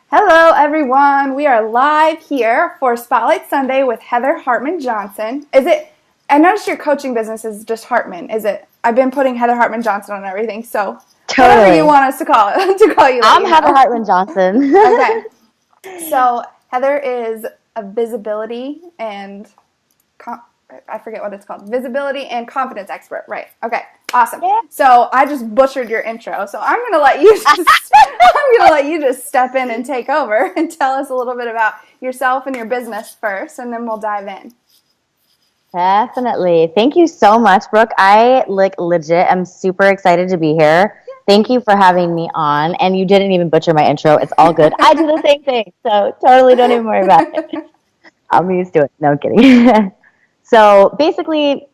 Hello, everyone. We are live here for Spotlight Sunday with Heather Hartman Johnson. I noticed your coaching business is just Hartman. Is it? I've been putting Heather Hartman Johnson on everything, so Totally. whatever you want us to call it, to call you. I'm Heather Hartman Johnson. Okay. So Heather is a visibility and I forget what it's called. Visibility and confidence expert. Right. Okay. Awesome. Yeah. So I just butchered your intro. So I'm gonna let you just step in and take over and tell us a little bit about yourself and your business first, and then we'll dive in. Definitely. Thank you so much, Brooke. I legit am super excited to be here. Thank you for having me on. And you didn't even butcher my intro. It's all good. I do the same thing. So totally don't even worry about it. I'm used to it. No, I'm kidding. So basically,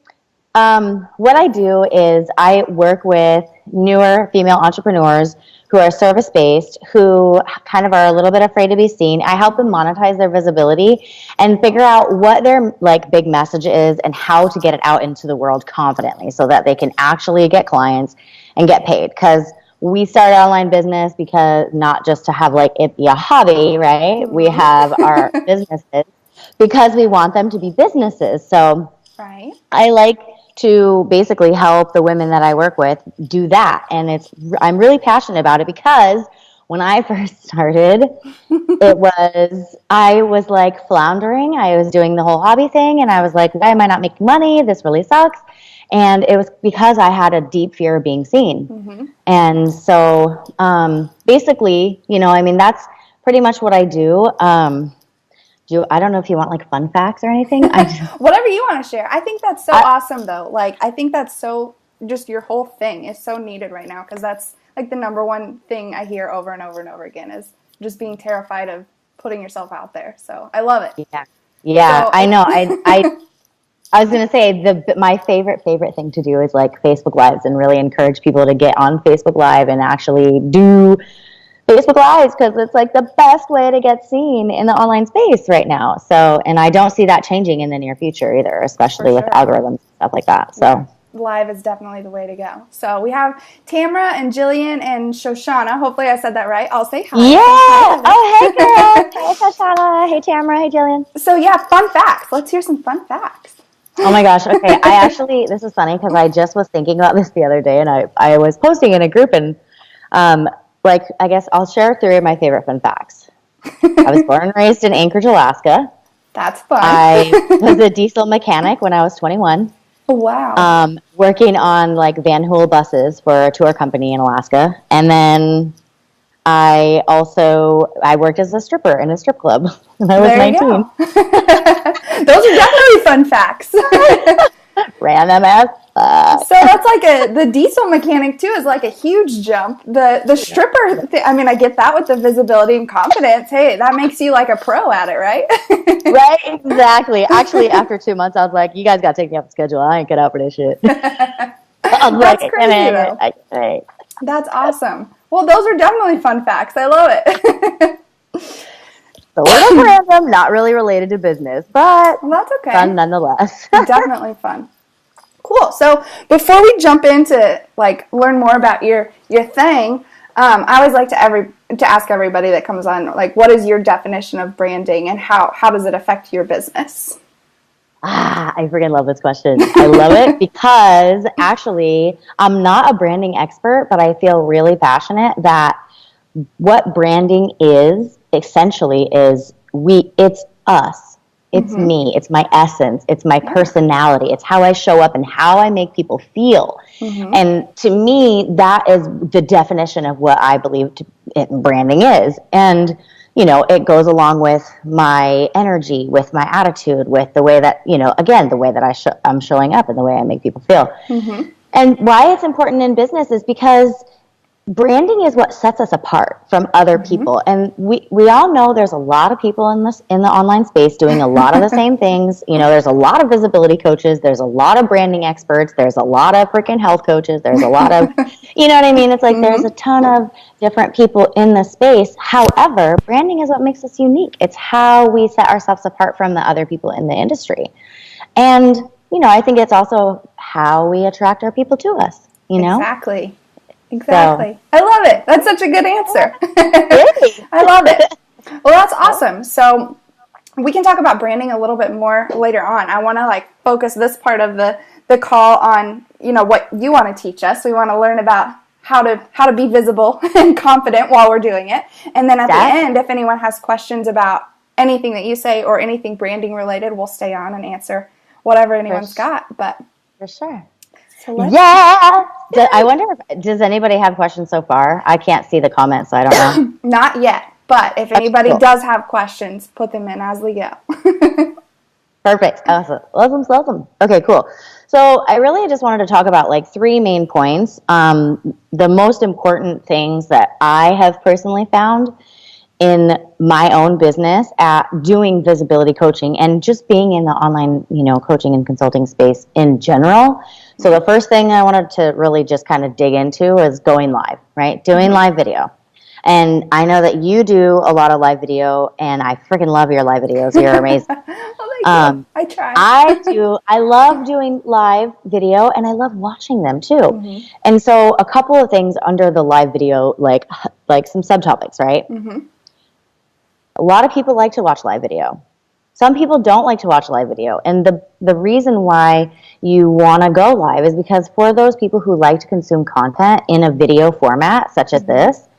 what I do is I work with newer female entrepreneurs who are service-based, who kind of are a little bit afraid to be seen. I help them monetize their visibility and figure out what their big message is and how to get it out into the world confidently so that they can actually get clients and get paid. Because we started online business because not just to have it be a hobby, right? We have our businesses because we want them to be businesses. So right. I like to basically help the women that I work with do that. And I'm really passionate about it because when I first started, I was floundering. I was doing the whole hobby thing and I was like, why am I not making money? This really sucks. And it was because I had a deep fear of being seen. Mm-hmm. And so basically, that's pretty much what I do. I don't know if you want fun facts or anything. Whatever you want to share. I think that's so awesome though. I think that's so, just your whole thing is so needed right now because that's the number one thing I hear over and over and over again is just being terrified of putting yourself out there. So I love it. Yeah, so, I know. I was going to say my favorite thing to do is Facebook Lives and really encourage people to get on Facebook Live and actually do Facebook Lives because it's the best way to get seen in the online space right now. So, and I don't see that changing in the near future either, especially with algorithms and stuff like that. So, yeah. Live is definitely the way to go. So we have Tamra and Jillian and Shoshana. Hopefully I said that right. I'll say hi. Yeah. Oh, hey, girl. Hey, Shoshana. Hey, Tamra. Hey, Jillian. So yeah, fun facts. Let's hear some fun facts. Oh my gosh. Okay. This is funny because I just was thinking about this the other day and I was posting in a group and, I guess I'll share 3 of my favorite fun facts. I was born and raised in Anchorage, Alaska. That's fun. I was a diesel mechanic when I was 21. Wow. Working on Van Hool buses for a tour company in Alaska. And then I worked as a stripper in a strip club when I was 19. Those are definitely fun facts. Random as fuck. So that's the diesel mechanic too is a huge jump. The stripper, I get that with the visibility and confidence. Hey, that makes you a pro at it, right? Right, exactly. Actually, after 2 months, I was like, you guys got to take me off the schedule. I ain't cut out for this shit. That's crazy, though. That's awesome. Well, those are definitely fun facts. I love it. A little random, not really related to business, but that's okay. Fun nonetheless. Definitely fun. Cool. So before we jump into learn more about your thing, I always like to ask everybody that comes on what is your definition of branding and how does it affect your business? I freaking love this question. I love it because actually I'm not a branding expert, but I feel really passionate that what branding is essentially is it's us. It's me. It's my essence. It's my personality. It's how I show up and how I make people feel. And to me, that is the definition of what I believe branding is. And, it goes along with my energy, with my attitude, with the way that, again, the way that I'm showing up and the way I make people feel. And why it's important in business is because branding is what sets us apart from other people. And we all know there's a lot of people in the online space doing a lot of the same things. There's a lot of visibility coaches, there's a lot of branding experts, there's a lot of freaking health coaches, there's a lot of, you know what I mean? It's there's a ton of different people in the space. However, branding is what makes us unique. It's how we set ourselves apart from the other people in the industry. And, I think it's also how we attract our people to us, Exactly. So, I love it. That's such a good answer. Really? I love it. Well, that's awesome. So we can talk about branding a little bit more later on. I want to like focus this part of the call on, you know, what you want to teach us. We want to learn about how to be visible and confident while we're doing it. And then at the end, if anyone has questions about anything that you say or anything branding related, we'll stay on and answer whatever anyone's got. But for sure. So I wonder if, does anybody have questions so far? I can't see the comments, so I don't know. Not yet, but if anybody does have questions, put them in as we go. Perfect. Awesome. Okay, cool. So I really just wanted to talk about like 3 main points. The most important things that I have personally found in my own business at doing visibility coaching and just being in the online, you know, coaching and consulting space in general. So the first thing I wanted to really just kind of dig into is going live, right? Doing live video. And I know that you do a lot of live video, and I freaking love your live videos. You're amazing. Thank you. I try. I love doing live video, and I love watching them too. And so a couple of things under the live video, like some subtopics, right? A lot of people like to watch live video. Some people don't like to watch live video. And the reason why you want to go live is because for those people who like to consume content in a video format, such as this,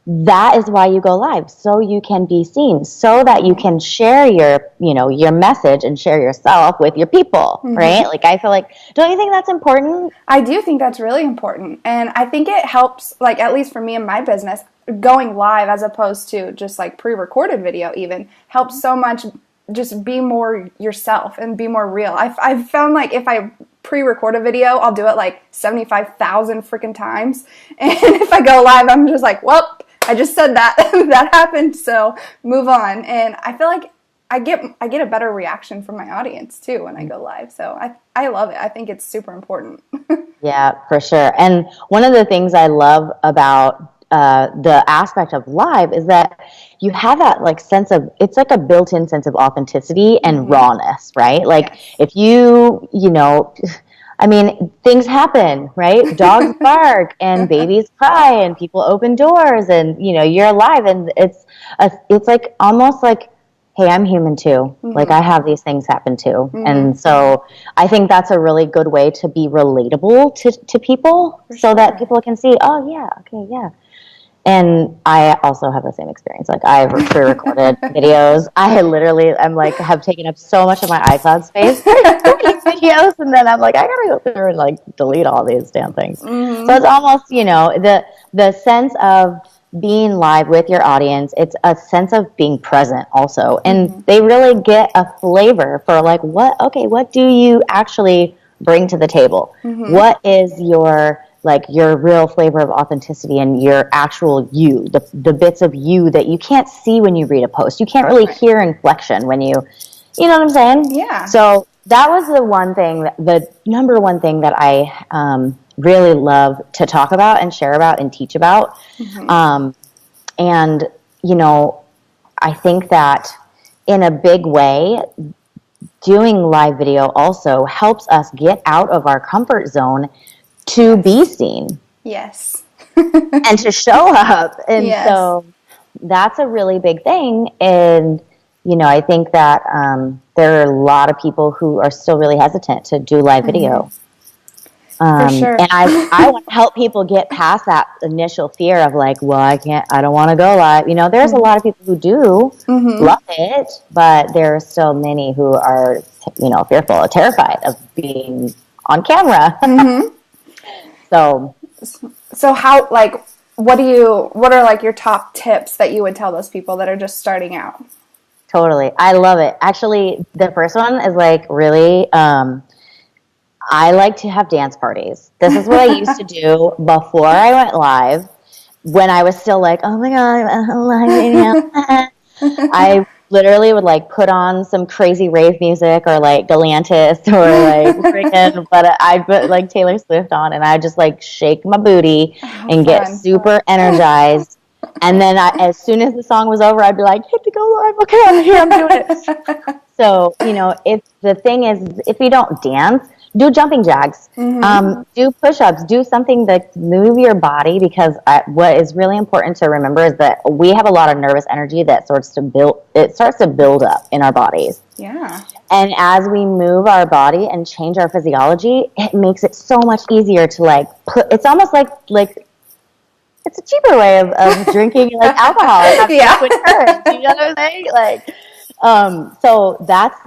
that is why you go live, so you can be seen, so that you can share your message and share yourself with your people, right? Like, I feel like, don't you think that's important? I do think that's really important. And I think it helps, like, at least for me in my business, going live as opposed to just like pre-recorded video even helps so much. Just be more yourself and be more real. I've found like if I pre-record a video, I'll do it like 75,000 freaking times. And if I go live, I'm just like, well, I just said that. That happened, so move on. And I feel like I get a better reaction from my audience too when I go live. So I love it. I think it's super important. Yeah, for sure. And one of the things I love about the aspect of live is that you have that like sense of, it's like a built-in sense of authenticity and rawness, right? Like if you know, I mean, things happen, right? Dogs bark and babies cry and people open doors and, you know, you're alive, and it's like almost like, hey, I'm human too. Like I have these things happen too. And so I think that's a really good way to be relatable to people so that people can see, oh yeah, okay, yeah. And I also have the same experience. Like I've pre-recorded videos. I'm like, have taken up so much of my iCloud space for these videos. And then I'm like, I gotta go through and like delete all these damn things. So it's almost, you know, the sense of being live with your audience, it's a sense of being present also. And they really get a flavor for like, what do you actually bring to the table? What is your real flavor of authenticity and your actual you, the bits of you that you can't see when you read a post. You can't really hear inflection when you know what I'm saying? Yeah. So that was the number one thing that I really love to talk about and share about and teach about. And, you know, I think that in a big way, doing live video also helps us get out of our comfort zone to be seen. Yes. And to show up. And so that's a really big thing. And, you know, I think that there are a lot of people who are still really hesitant to do live video. For sure. And I want to help people get past that initial fear of like, well, I don't want to go live. You know, there's a lot of people who do love it, but there are still many who are, you know, fearful or terrified of being on camera. So how, like, what are like your top tips that you would tell those people that are just starting out? Totally. I love it. Actually, the first one is like really, I like to have dance parties. This is what I used to do before I went live, when I was still like, oh my God, I'm live right now. I literally would like put on some crazy rave music or like Galantis or like freaking, but I'd put like Taylor Swift on and I'd just like shake my booty and get super energized. And then as soon as the song was over, I'd be like, hit to go live. Okay, I'm here, I'm doing it. So, you know, if the thing is, if you don't dance, do jumping jacks, do push-ups, do something that move your body, because what is really important to remember is that we have a lot of nervous energy that starts to build up in our bodies. Yeah. And as we move our body and change our physiology, it makes it so much easier to like it's almost like it's a cheaper way of drinking like alcohol. Yeah. You know what I'm saying? Like, so that's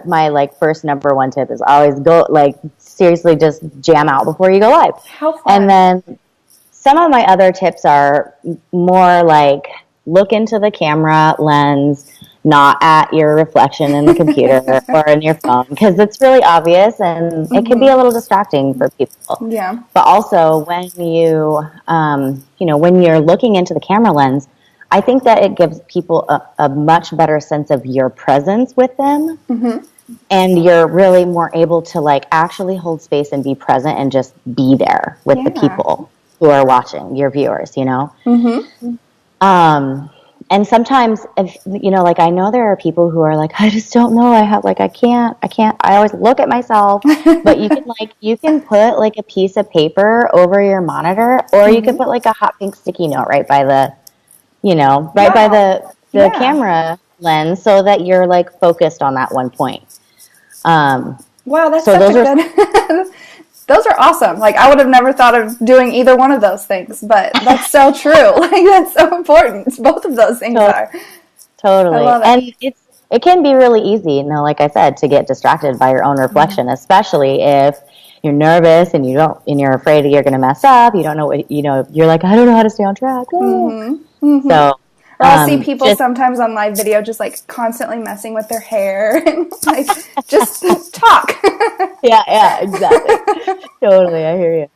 my like first number one tip is always go, like, seriously just jam out before you go live. How fun. And then some of my other tips are more like look into the camera lens, not at your reflection in the computer or in your phone, because it's really obvious and it can be a little distracting for people. Yeah. But also when you, when you're looking into the camera lens, I think that it gives people a much better sense of your presence with them. And you're really more able to like actually hold space and be present and just be there with the people who are watching, your viewers, you know? And sometimes, if, like I know there are people who are like, I just don't know. I can't, I always look at myself, but you can put like a piece of paper over your monitor, or you can put like a hot pink sticky note right by the, by the camera lens, so that you're like focused on that one point. Wow, that's so such a good. Those are awesome. Like, I would have never thought of doing either one of those things, but that's so true. Like, that's so important. Both of those things are. Totally. And it can be really easy, like I said, to get distracted by your own reflection, especially if you're nervous and you're afraid that you're going to mess up. You don't know what, you're like, I don't know how to stay on track. So. Or I'll see people sometimes on live video just like constantly messing with their hair and like just talk. Yeah, exactly. Totally, I hear you.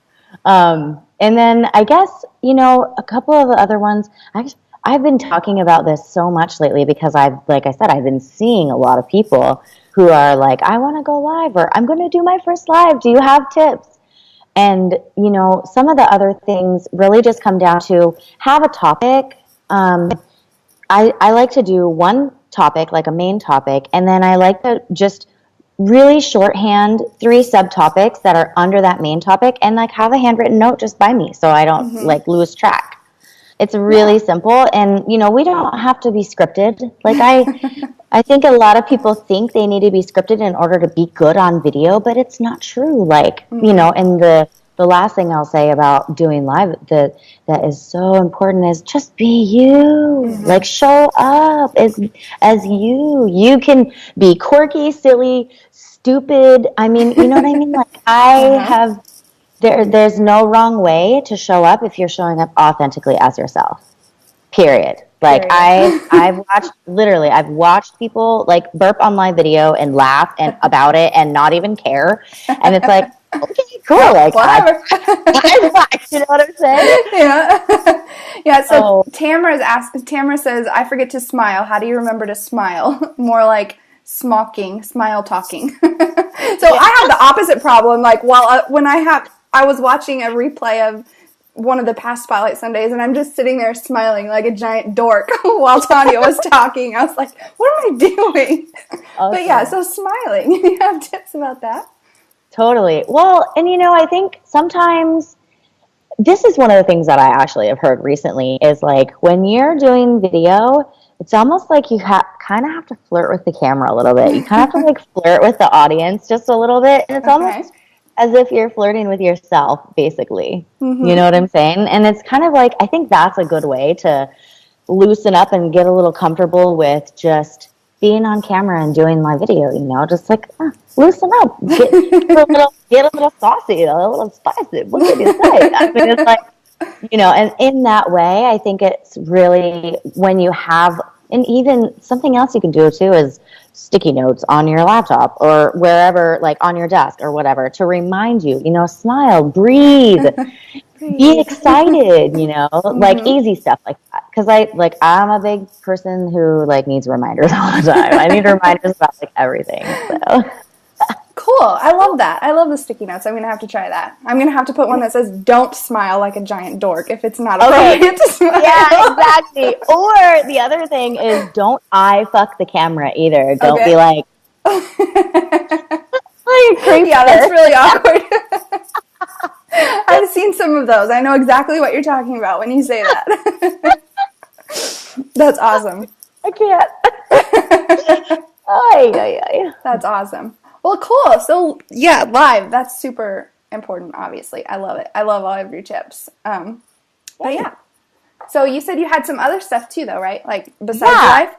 And then I guess, a couple of the other ones, I've been talking about this so much lately because like I said, I've been seeing a lot of people who are like, I want to go live, or I'm going to do my first live. Do you have tips? And, some of the other things really just come down to have a topic. I like to do one topic, like a main topic, and then I like to just really shorthand 3 subtopics that are under that main topic, and like have a handwritten note just by me so I don't like lose track. It's really simple, and we don't have to be scripted. Like I think a lot of people think they need to be scripted in order to be good on video, but it's not true. Like, and the last thing I'll say about doing live that is so important is just be you. Like, show up as you. You can be quirky, silly, stupid. I mean, you know what I mean? Like, there's no wrong way to show up if you're showing up authentically as yourself. Period. Like, I've watched people like burp on live video and laugh about it and not even care. And it's like, okay, cool. Like, whatever. You know what I'm saying? Yeah. Yeah. So Tamara says, I forget to smile. How do you remember to smile? More like smile talking. So I have the opposite problem. Like, I was watching a replay of one of the past Spotlight Sundays, and I'm just sitting there smiling like a giant dork while Tanya was talking. I was like, what am I doing? Okay. But yeah, so smiling. You have tips about that? Totally. Well, and I think sometimes this is one of the things that I actually have heard recently is like when you're doing video, it's almost like you kind of have to flirt with the camera a little bit. You kind of have to like flirt with the audience just a little bit. And it's almost as if you're flirting with yourself, basically. You know what I'm saying? And it's kind of like, I think that's a good way to loosen up and get a little comfortable with just being on camera and doing my video, just like, loosen up, get a little saucy, a little spicy. What can you say? I mean, it's like, and in that way, I think it's really when you have, and even something else you can do too is sticky notes on your laptop or wherever, like on your desk or whatever, to remind you, smile, breathe. Be excited, like easy stuff like that. Because I'm a big person who like needs reminders all the time. I need reminders about like everything. So. Cool. I love that. I love the sticky notes. I'm going to have to try that. I'm going to have to put one that says, don't smile like a giant dork if it's not appropriate to smile. Yeah, exactly. Or the other thing is don't fuck the camera either. Don't be like, Like a creep Yeah, that's really awkward. I've seen some of those. I know exactly what you're talking about when you say that. That's awesome. I can't. Ay, ay, ay. That's awesome. Well, cool. So, yeah, live. That's super important, obviously. I love it. I love all of your tips. But yeah. So you said you had some other stuff too, though, right? Like besides live?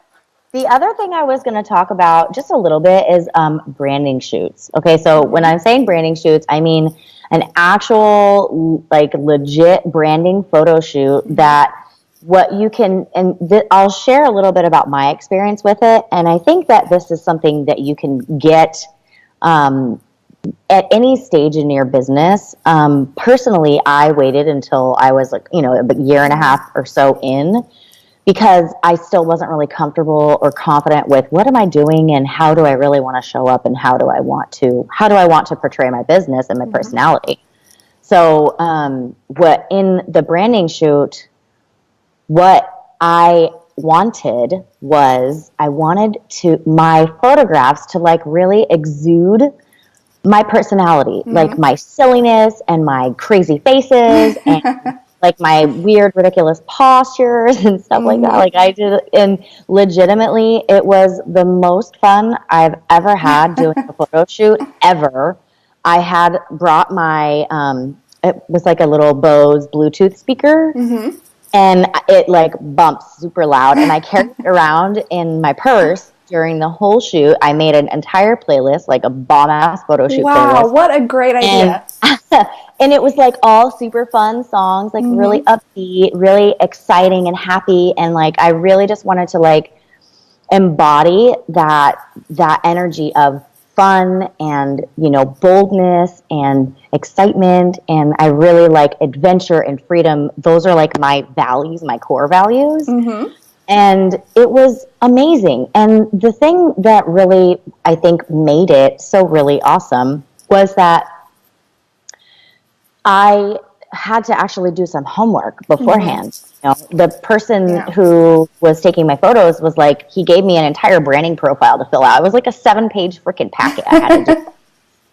The other thing I was going to talk about just a little bit is branding shoots. Okay, so when I'm saying branding shoots, I mean an actual, like, legit branding photo shoot that what you can, and I'll share a little bit about my experience with it. And I think that this is something that you can get at any stage in your business. Personally, I waited until I was like, a year and a half or so in, because I still wasn't really comfortable or confident with what am I doing and how do I really want to show up and how do I want to portray my business and my personality. So what in the branding shoot, what I wanted was my photographs to like really exude my personality, like my silliness and my crazy faces and like my weird, ridiculous postures and stuff like that. Like I did, and legitimately, it was the most fun I've ever had doing a photo shoot ever. I had brought my, it was like a little Bose Bluetooth speaker. And it like bumps super loud, and I carried it around in my purse during the whole shoot. I made an entire playlist, like a bomb-ass photo shoot playlist. Wow, what a great idea. And it was like all super fun songs, like really upbeat, really exciting and happy. And like, I really just wanted to like embody that energy of fun and, boldness and excitement. And I really like adventure and freedom. Those are like my values, my core values. And it was amazing. And the thing that really, I think, made it so really awesome was that I had to actually do some homework beforehand. The person who was taking my photos was like, he gave me an entire branding profile to fill out. It was like a 7-page freaking packet I had to do.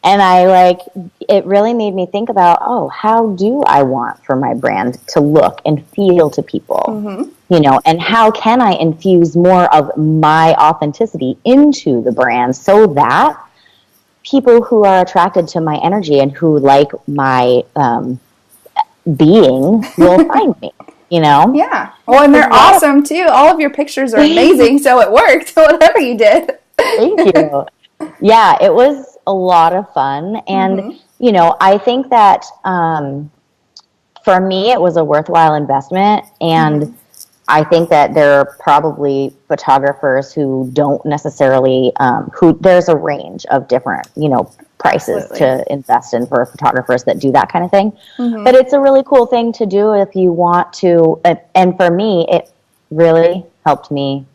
And it really made me think about, how do I want for my brand to look and feel to people? And how can I infuse more of my authenticity into the brand so that people who are attracted to my energy and who like my being will find me, Yeah. Well, and they're awesome too. All of your pictures are amazing, so it worked, whatever you did. Thank you. Yeah, it was a lot of fun. And, I think that for me, it was a worthwhile investment. And I think that there are probably photographers who don't necessarily, there's a range of different, prices to invest in for photographers that do that kind of thing. But it's a really cool thing to do if you want to. And for me, it really helped me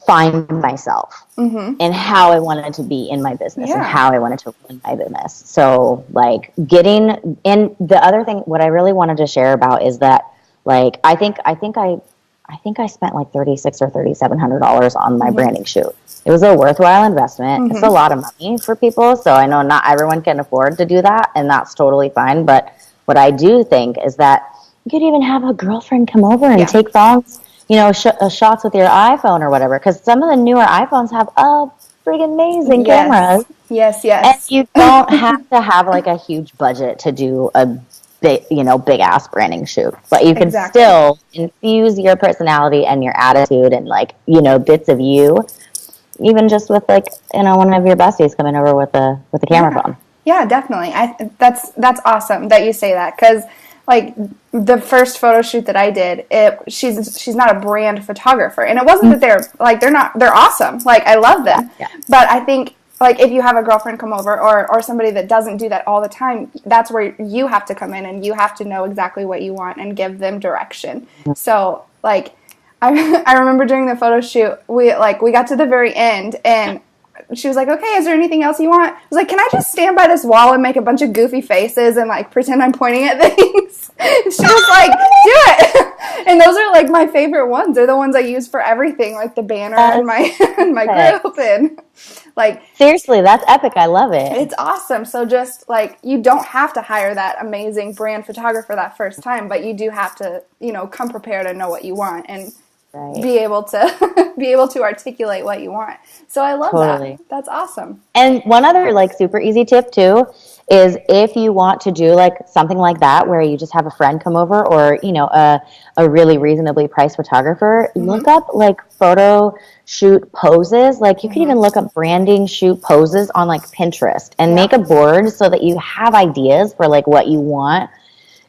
find myself and how I wanted to be in my business and how I wanted to run my business. So like and the other thing, what I really wanted to share about is that, like, I think I spent like $3,600 or $3,700 on my branding shoot. It was a worthwhile investment. It's a lot of money for people. So I know not everyone can afford to do that, and that's totally fine. But what I do think is that you could even have a girlfriend come over and take phones, shots with your iPhone or whatever. Because some of the newer iPhones have freaking amazing cameras. Yes. And you don't have to have like a huge budget to do a big ass branding shoot, but you can still infuse your personality and your attitude and like, bits of you, even just with like, one of your besties coming over with a camera phone. Yeah, definitely. That's awesome that you say that. 'Cause like the first photo shoot that I did, she's not a brand photographer, and it wasn't that they're awesome. Like I love them, but I think like if you have a girlfriend come over or somebody that doesn't do that all the time, that's where you have to come in and you have to know exactly what you want and give them direction. So like I remember during the photo shoot, we got to the very end and she was like, okay, is there anything else you want? I was like, can I just stand by this wall and make a bunch of goofy faces and like pretend I'm pointing at things? She was like, do it. And those are like my favorite ones. They're the ones I use for everything, like the banner in my group, and like, seriously, that's epic. I love it. it's awesome. So just like, you don't have to hire that amazing brand photographer that first time, but you do have to, come prepared and know what you want and be able to articulate what you want. So I love that. That's awesome. And one other like super easy tip too is if you want to do like something like that where you just have a friend come over, or a really reasonably priced photographer, look up like photo shoot poses. Like you can even look up branding shoot poses on like Pinterest and make a board so that you have ideas for like what you want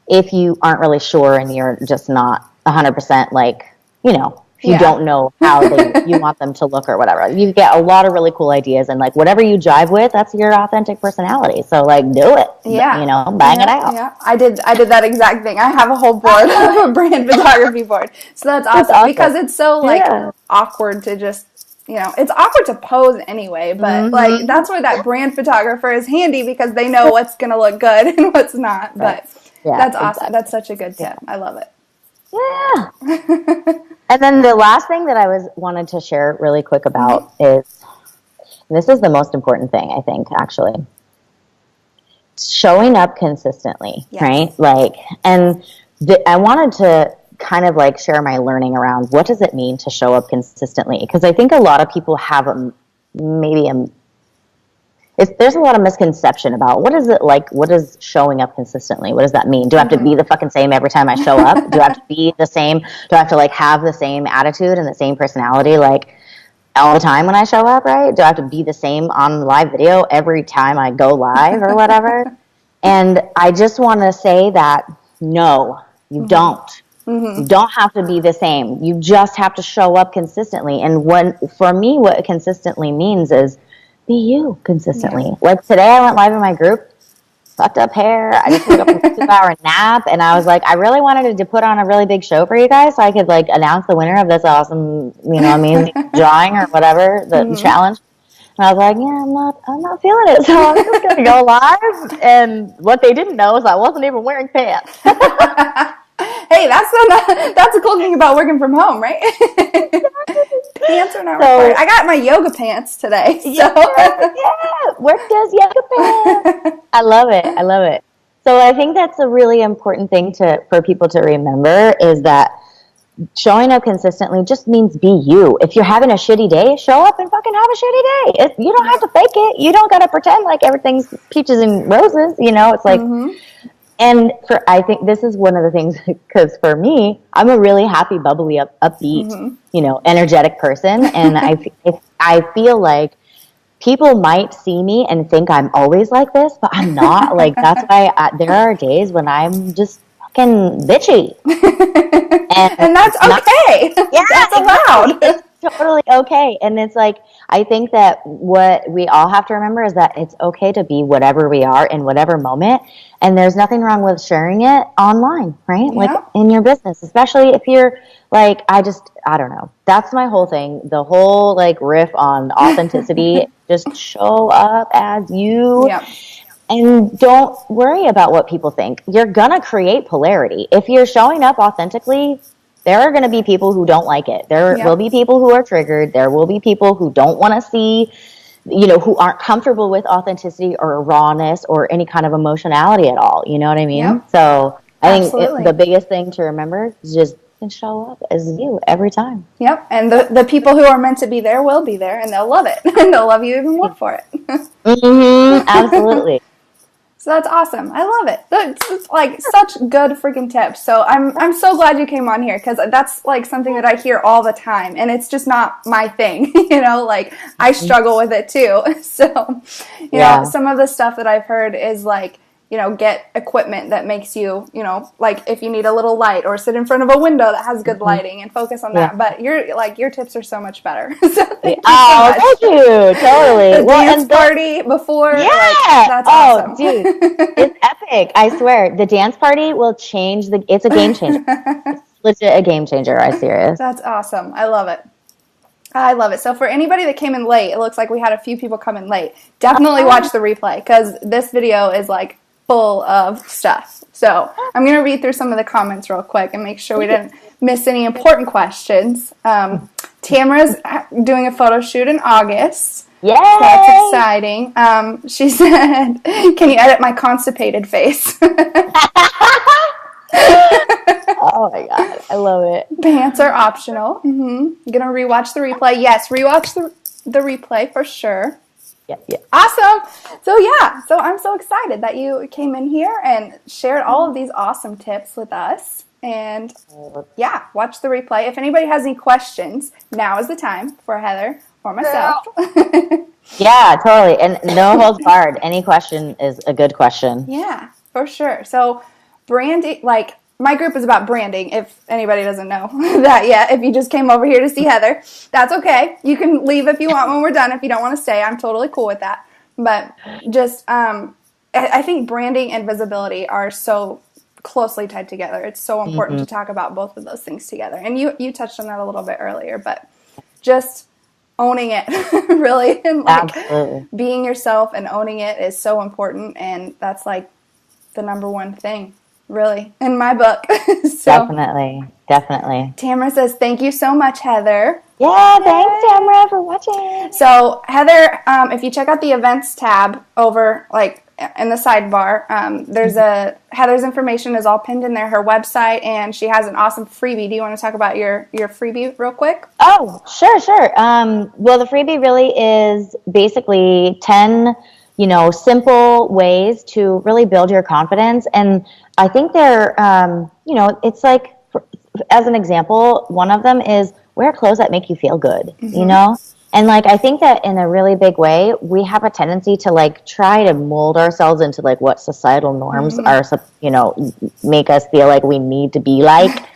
if you aren't really sure and you're just not 100% like, if you don't know how you want them to look or whatever. You get a lot of really cool ideas, and like whatever you jive with, that's your authentic personality. So like do it. Yeah. Bang it out. Yeah. I did that exact thing. I have a whole board, a brand photography board. So that's awesome because it's so like awkward to just, it's awkward to pose anyway, but like that's where that brand photographer is handy because they know what's going to look good and what's not. But that's awesome. That's such a good tip. I love it. Yeah. And then the last thing that I wanted to share really quick about is, this is the most important thing, I think, actually. Showing up consistently, right? Like, and I wanted to kind of like share my learning around what does it mean to show up consistently? Because I think a lot of people have there's a lot of misconception about what is it like, what is showing up consistently? What does that mean? Do I have to be the fucking same every time I show up? Do I have to be the same? Do I have to like have the same attitude and the same personality like all the time when I show up, right? Do I have to be the same on live video every time I go live or whatever? And I just want to say that no, you don't. You don't have to be the same. You just have to show up consistently. And for me, what consistently means is be you consistently. Yeah. Like today I went live in my group, fucked up hair. I just took up a 2-hour nap, and I was like, I really wanted to put on a really big show for you guys so I could like announce the winner of this awesome, drawing or whatever, the challenge. And I was like, I'm not feeling it. So I'm just going to go live. And what they didn't know is I wasn't even wearing pants. Hey, that's a cool thing about working from home, right? Pants are not required. I got my yoga pants today. So. Work does yoga pants. I love it. So I think that's a really important thing for people to remember is that showing up consistently just means be you. If you're having a shitty day, show up and fucking have a shitty day. You don't have to fake it. You don't got to pretend like everything's peaches and roses. It's like... And I think this is one of the things, because for me, I'm a really happy, bubbly, upbeat, energetic person. And I feel like people might see me and think I'm always like this, but I'm not. Like, that's why there are days when I'm just fucking bitchy. And that's okay. That's allowed. It's totally okay. And it's like, I think that what we all have to remember is that it's okay to be whatever we are in whatever moment. And there's nothing wrong with sharing it online, right? Yeah. Like in your business, especially if you're like, I don't know. That's my whole thing. The whole like riff on authenticity, just show up as you. Yep. And don't worry about what people think. You're going to create polarity. If you're showing up authentically, there are going to be people who don't like it. There will be people who are triggered. There will be people who don't want to see, who aren't comfortable with authenticity or rawness or any kind of emotionality at all. You know what I mean? Yep. So I think the biggest thing to remember is just show up as you every time. Yep. And the people who are meant to be there will be there, and they'll love it. And they'll love you even more for it. Absolutely. So that's awesome. I love it. It's like such good freaking tips. So I'm so glad you came on here because that's like something that I hear all the time, and it's just not my thing. Like I struggle with it too. So, you know, some of the stuff that I've heard is like, get equipment that makes you, like if you need a little light or sit in front of a window that has good lighting and focus on that. But your tips are so much better. So thank you so much. Thank you. Totally. The dance party before. Yeah. That's awesome. Dude, it's epic. I swear. The dance party will change it's a game changer. It's legit a game changer. I'm serious. That's awesome. I love it. I love it. So for anybody that came in late, it looks like we had a few people come in late. Definitely watch the replay because this video is like full of stuff. So I'm going to read through some of the comments real quick and make sure we didn't miss any important questions. Tamara's doing a photo shoot in August. Yay! So that's exciting. She said, can you edit my constipated face? Oh my God, I love it. Pants are optional. Mm-hmm. Gonna rewatch the replay. Yes, rewatch the replay for sure. Yeah. Awesome. So I'm so excited that you came in here and shared all of these awesome tips with us. And yeah, watch the replay. If anybody has any questions, now is the time for Heather or myself. Yeah, totally. And no holds barred. Any question is a good question. Yeah, for sure. So branding, like my group is about branding, if anybody doesn't know that yet. If you just came over here to see Heather, that's okay. You can leave if you want when we're done. If you don't want to stay, I'm totally cool with that. But just, I think branding and visibility are so closely tied together. It's so important to talk about both of those things together. And you touched on that a little bit earlier, but just owning it really, and like being yourself and owning it is so important. And that's like the number one thing, really, in my book. So, Definitely. Tamara says, thank you so much, Heather. Yeah, thanks, Tamara, for watching. So, Heather, if you check out the events tab over, like, in the sidebar, Heather's information is all pinned in there, her website, and she has an awesome freebie. Do you want to talk about your freebie real quick? Oh, sure. Well, the freebie really is basically 10 simple ways to really build your confidence. And I think they're, it's like, as an example, one of them is wear clothes that make you feel good, And like, I think that in a really big way, we have a tendency to like try to mold ourselves into like what societal norms are, make us feel like we need to be like.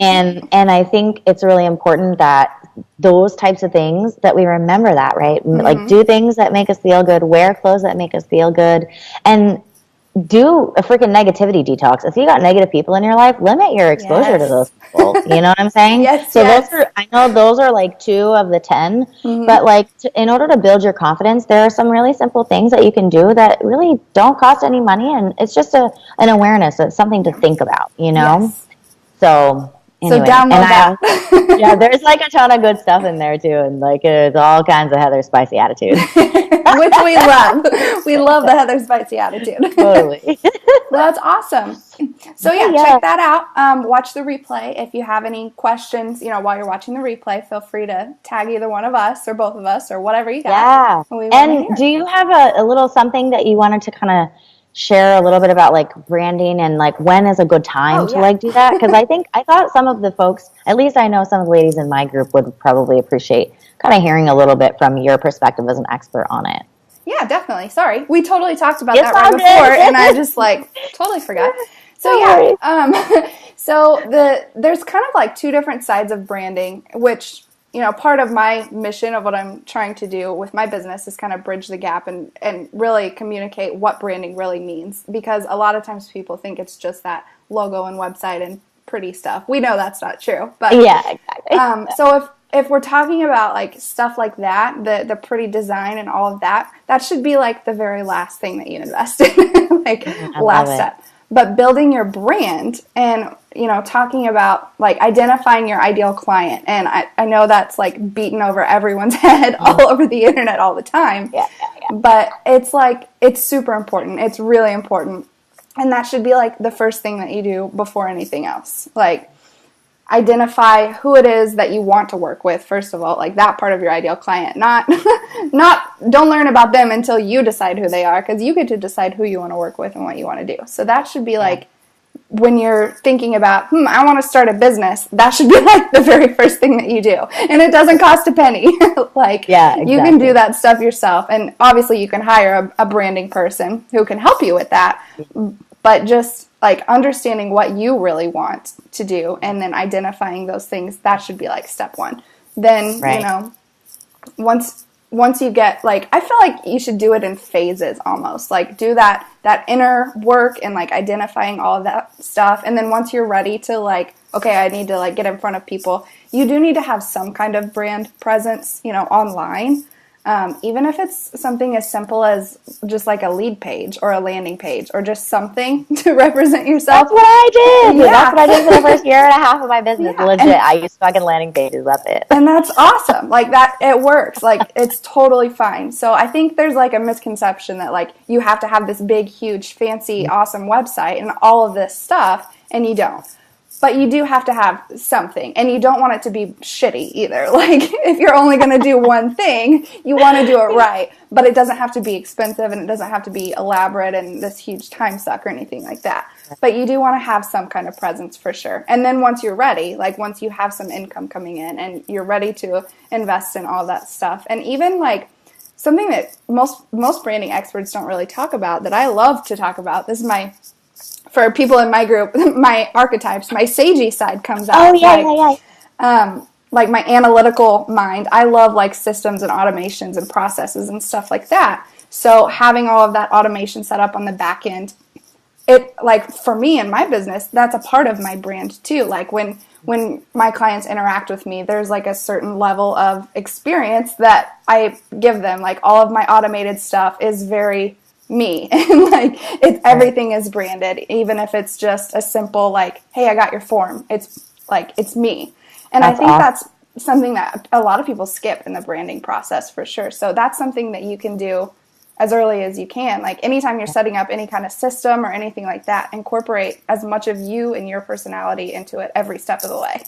and I think it's really important that those types of things that we remember that, right? Like do things that make us feel good, wear clothes that make us feel good, and do a freaking negativity detox. If you got negative people in your life, limit your exposure to those people. You know what I'm saying? I know those are like 2 of the 10, but like in order to build your confidence, there are some really simple things that you can do that really don't cost any money, and it's just an awareness. It's something to think about, So anyway, so download that. Yeah, there's like a ton of good stuff in there too, and like there's all kinds of Heather spicy attitude. Which we love. We love the Heather spicy attitude. Totally. Well, that's awesome. So yeah, check that out. Watch the replay. If you have any questions, while you're watching the replay, feel free to tag either one of us or both of us or whatever you got. Yeah. And do you have a little something that you wanted to kind of share a little bit about like branding and like when is a good time to like do that? Because I thought some of the folks, at least I know some of the ladies in my group would probably appreciate kind of hearing a little bit from your perspective as an expert on it. Yeah, definitely. Sorry. We totally talked about that right before and I just like totally forgot. So there's kind of like 2 different sides of branding, which, part of my mission of what I'm trying to do with my business is kind of bridge the gap and really communicate what branding really means, because a lot of times people think it's just that logo and website and pretty stuff. We know that's not true, but yeah, exactly. So if we're talking about like stuff like that, the pretty design and all of that, that should be like the very last thing that you invest in, like last step. But building your brand and, talking about like identifying your ideal client. And I know that's like beaten over everyone's head all over the internet all the time. Yeah. But it's like, it's super important. It's really important. And that should be like the first thing that you do before anything else. Like, identify who it is that you want to work with, first of all, like that part of your ideal client. Not don't learn about them until you decide who they are, because you get to decide who you want to work with and what you want to do. So that should be like, when you're thinking about, I want to start a business, that should be like the very first thing that you do. And it doesn't cost a penny. You can do that stuff yourself. And obviously you can hire a branding person who can help you with that. But just like understanding what you really want to do and then identifying those things, that should be like step 1. Then, once you get like, I feel like you should do it in phases almost, like do that inner work and like identifying all of that stuff. And then once you're ready to like okay, I need to like get in front of people. You do need to have some kind of brand presence, you know, online. Even if it's something as simple as just like a lead page or a landing page or just something to represent yourself. That's what I did. Yeah. That's what I did for the first year and a half of my business. Yeah. Legit. I used fucking landing pages. That's it. And that's awesome. Like that, it works. Like it's totally fine. So I think there's like a misconception that like you have to have this big, huge, fancy, awesome website and all of this stuff, and you don't. But you do have to have something, and you don't want it to be shitty either. Like, if you're only going to do one thing, you want to do it right. But it doesn't have to be expensive, and it doesn't have to be elaborate and this huge time suck or anything like that. But you do want to have some kind of presence for sure. And then once you're ready, like once you have some income coming in and you're ready to invest in all that stuff, and even like something that most branding experts don't really talk about that I love to talk about. This is for people in my group, my archetypes, my sagey side comes out. Oh, yeah. Like my analytical mind. I love like systems and automations and processes and stuff like that. So having all of that automation set up on the back end, it like for me in my business, that's a part of my brand too. Like when my clients interact with me, there's like a certain level of experience that I give them. Like all of my automated stuff is very me, and like everything is branded, even if it's just a simple like, hey, I got your form. It's like it's me, and I think that's something that a lot of people skip in the branding process for sure. So that's something that you can do as early as you can. Like anytime you're setting up any kind of system or anything like that, incorporate as much of you and your personality into it every step of the way.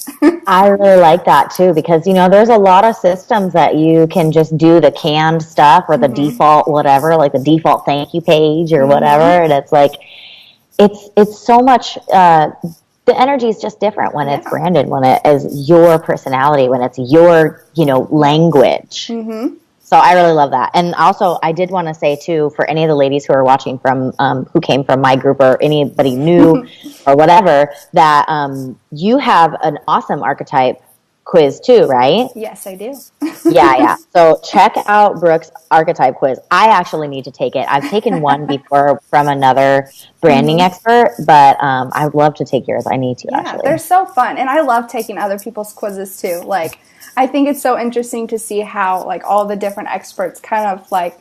I really like that too, because, you know, there's a lot of systems that you can just do the canned stuff or the default whatever, like the default thank you page or whatever. And it's like, it's so much, the energy is just different when it's branded, when it is your personality, when it's your, you know, language. So I really love that. And also, I did want to say, too, for any of the ladies who are watching from, who came from my group or anybody new or whatever, that you have an awesome archetype quiz, too, right? Yes, I do. Yeah. So check out Brooke's archetype quiz. I actually need to take it. I've taken one before from another branding expert, but I would love to take yours. I need to, actually. They're so fun. And I love taking other people's quizzes, too. Like, I think it's so interesting to see how like all the different experts kind of like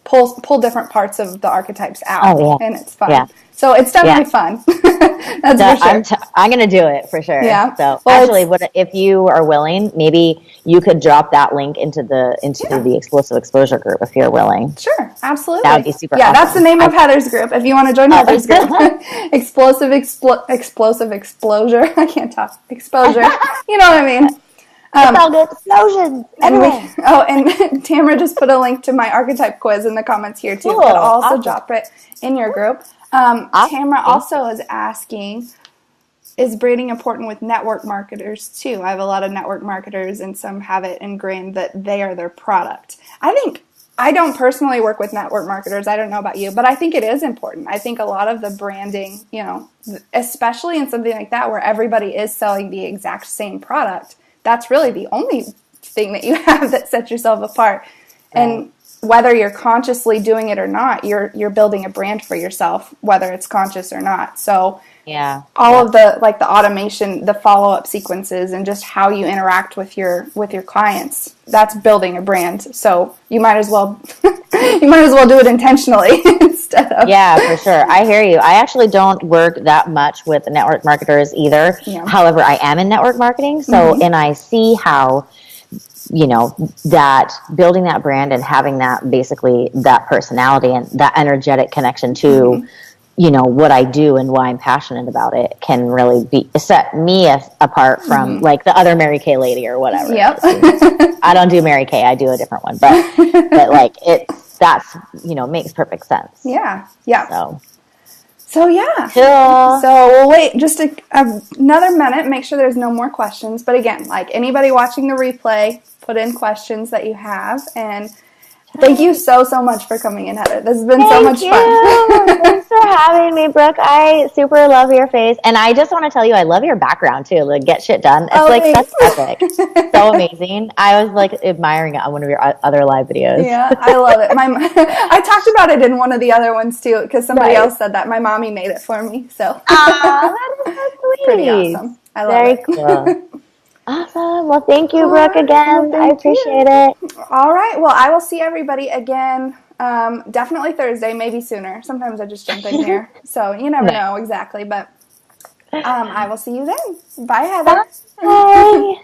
pull different parts of the archetypes out, and it's fun. Yeah. So it's definitely fun. That's for sure. I'm going to do it for sure. Yeah. So actually, if you are willing, maybe you could drop that link into the Explosive Exposure group if you're willing. Sure, absolutely. That would be super. Yeah, awesome. That's the name of Heather's group. If you want to join Heather's group, Explosive Exposure. I can't talk. Exposure. You know what I mean. It's all good. Explosions. Anyway, and Tamara just put a link to my archetype quiz in the comments here too. Cool. But I'll also drop it in your group. Tamara also is asking, is branding important with network marketers too? I have a lot of network marketers, and some have it ingrained that they are their product. I don't personally work with network marketers. I don't know about you, but I think it is important. I think a lot of the branding, you know, especially in something like that where everybody is selling the exact same product, that's really the only thing that you have that sets yourself apart. Right. And whether you're consciously doing it or not, you're building a brand for yourself, whether it's conscious or not. So all of the like the automation, the follow-up sequences, and just how you interact with your clients, that's building a brand. So you might as well do it intentionally instead of for sure. I hear you. I actually don't work that much with network marketers either. However, I am in network marketing, so and I see how, you know, that building that brand and having that basically that personality and that energetic connection to you know, what I do and why I'm passionate about it can really set me apart from like the other Mary Kay lady or whatever. Yep. I don't do Mary Kay. I do a different one, but like that's, you know, makes perfect sense. Yeah. Yeah. So yeah. Cool. So we'll wait just another minute, make sure there's no more questions. But again, like anybody watching the replay, put in questions that you have, and thank you so much for coming in, Heather. This has been so much fun. Thanks for having me, Brooke. I super love your face. And I just want to tell you, I love your background, too. Like, Get Shit Done. It's that's epic. So amazing. I was, like, admiring it on one of your other live videos. Yeah, I love it. I talked about it in one of the other ones, too, because somebody else said that. My mommy made it for me, so. That is so sweet. Pretty awesome. I love Very it. cool. Awesome. Well, thank you, All Brooke, right. again. Well, I thank you. appreciate it. All right. Well, I will see everybody again. Definitely Thursday, maybe sooner. Sometimes I just jump in here, so you never Nice. know exactly. But I will see you then. Bye, Heather. Bye.